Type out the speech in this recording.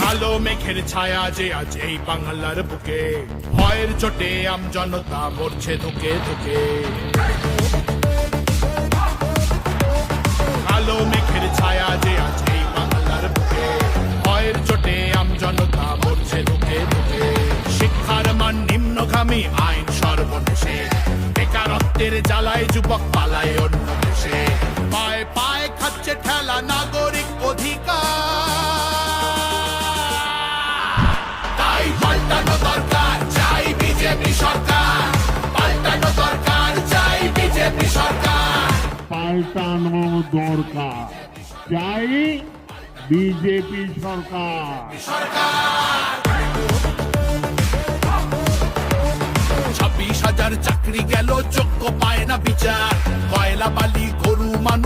কালো মেঘের ছায়া যে আজ এই বাংলার বুকে, ভয়ের চোটে আমজনতা মরছে ধুকে ধুকে। কালো মেঘের ছায়া যে আজ এই বাংলার বুকে, ভয়ের চোটে আমজনতা মরছে ধুকে ধুকে। শিক্ষার মান নিম্নগামী, আইন সর্বনেশে, বেকারত্বের জ্বালায় যুবক পালায় অন্য দেশে। পায়ে পায়ে খাচ্ছে ঠেলা নাগরিক অধিকার, তাই পাল্টানো দরকার, চাই বিজেপি সরকার। পাল্টানো দরকার, চাই বিজেপি সরকার। পাল্টানো দরকার, চাই বিজেপি সরকার। 26,000 চাকরি গেল, যোগ্য পায় না বিচার। কয়লা বালি গরু মানুষ